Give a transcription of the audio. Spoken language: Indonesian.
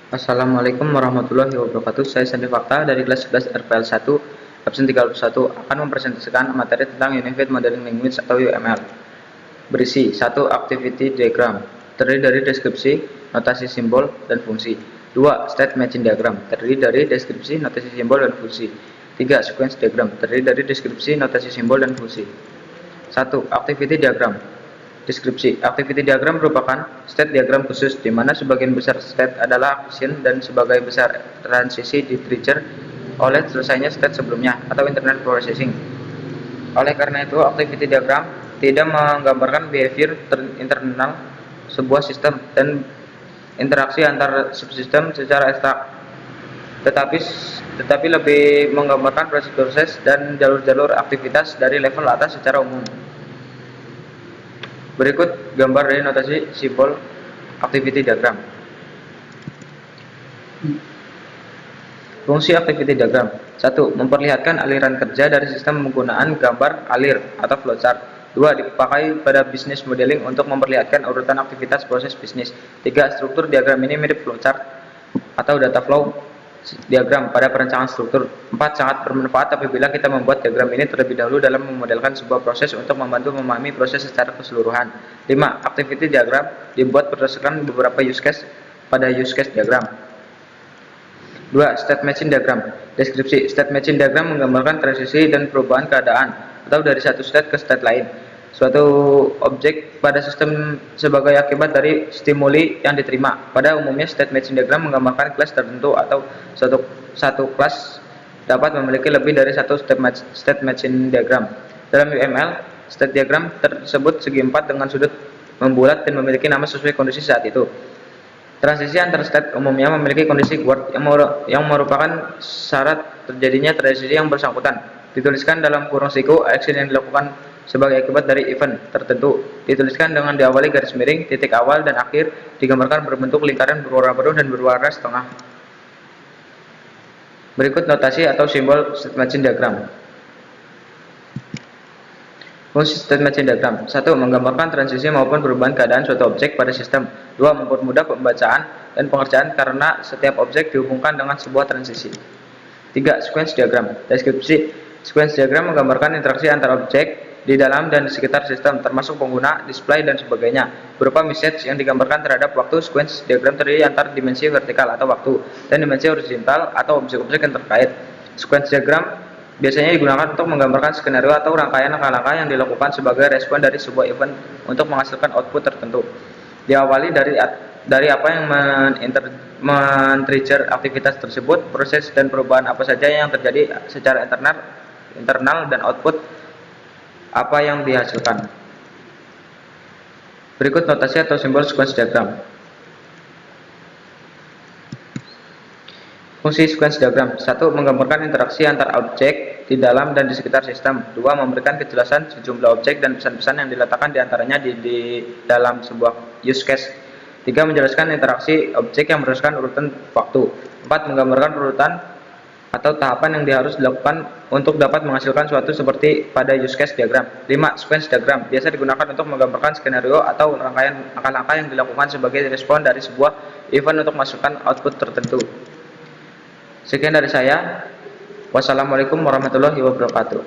Assalamualaikum warahmatullahi wabarakatuh. Saya Sandi Fakta dari kelas 11 RPL 1, absen 31, akan mempresentasikan materi tentang Unified Modeling Language atau UML. Berisi 1. Activity Diagram, terdiri dari deskripsi, notasi simbol, dan fungsi. 2. State Matching Diagram, terdiri dari deskripsi, notasi simbol, dan fungsi. 3. Sequence Diagram, terdiri dari deskripsi, notasi simbol, dan fungsi. 1. Activity Diagram. Deskripsi. Activity diagram merupakan state diagram khusus, di mana sebagian besar state adalah action dan sebagai besar transisi di trigger oleh selesainya state sebelumnya atau internal processing. Oleh karena itu, activity diagram tidak menggambarkan behavior internal sebuah sistem dan interaksi antar subsistem secara abstrak, tetapi lebih menggambarkan proses-proses dan jalur-jalur aktivitas dari level atas secara umum. Berikut gambar dari notasi simbol activity diagram. Fungsi activity diagram. 1. Memperlihatkan aliran kerja dari sistem menggunakan gambar alir atau flowchart. 2. Dipakai pada business modeling untuk memperlihatkan urutan aktivitas proses bisnis. 3. Struktur diagram ini mirip flowchart atau data flow diagram pada perencanaan struktur. 4. Sangat bermanfaat apabila kita membuat diagram ini terlebih dahulu dalam memodelkan sebuah proses untuk membantu memahami proses secara keseluruhan. 5. Activity diagram dibuat berdasarkan beberapa use case pada use case diagram. 2. State Matching Diagram. Deskripsi. State Matching Diagram menggambarkan transisi dan perubahan keadaan atau dari satu state ke state lain suatu objek pada sistem sebagai akibat dari stimuli yang diterima. Pada umumnya, state matching diagram menggambarkan kelas tertentu atau satu kelas dapat memiliki lebih dari satu state matching diagram. Dalam UML, state diagram tersebut segi empat dengan sudut membulat dan memiliki nama sesuai kondisi saat itu. Transisi antar state umumnya memiliki kondisi guard yang merupakan syarat terjadinya transisi yang bersangkutan. Dituliskan dalam kurung siku, action yang dilakukan sebagai akibat dari event tertentu. Dituliskan dengan diawali garis miring, titik awal dan akhir, digambarkan berbentuk lingkaran berwarna biru dan berwarna setengah. Berikut notasi atau simbol state matching diagram. Fungsi state matching diagram. 1. Menggambarkan transisi maupun perubahan keadaan suatu objek pada sistem. 2. Mempermudah pembacaan dan pengerjaan karena setiap objek dihubungkan dengan sebuah transisi. 3. Sequence diagram. Deskripsi. Sequence diagram menggambarkan interaksi antar objek di dalam dan di sekitar sistem, termasuk pengguna, display, dan sebagainya, berupa message yang digambarkan terhadap waktu. Sequence diagram terdiri antar dimensi vertikal atau waktu dan dimensi horizontal atau objek-objek yang terkait. Sequence diagram biasanya digunakan untuk menggambarkan skenario atau rangkaian langkah-langkah yang dilakukan sebagai respon dari sebuah event untuk menghasilkan output tertentu. Diawali dari apa yang men-trigger aktivitas tersebut, proses dan perubahan apa saja yang terjadi secara internal dan output apa yang dihasilkan. Berikut notasi atau simbol sequence diagram. Fungsi sequence diagram. 1. Menggambarkan interaksi antar objek di dalam dan di sekitar sistem. 2. Memberikan kejelasan sejumlah objek dan pesan-pesan yang diletakkan diantaranya di dalam sebuah use case. 3. Menjelaskan interaksi objek yang berdasarkan urutan waktu. 4. Menggambarkan urutan atau tahapan yang harus dilakukan untuk dapat menghasilkan suatu seperti pada use case diagram. 5. Sequence diagram biasa digunakan untuk menggambarkan skenario atau rangkaian langkah-langkah yang dilakukan sebagai respon dari sebuah event untuk menghasilkan output tertentu. Sekian dari saya. Wassalamualaikum warahmatullahi wabarakatuh.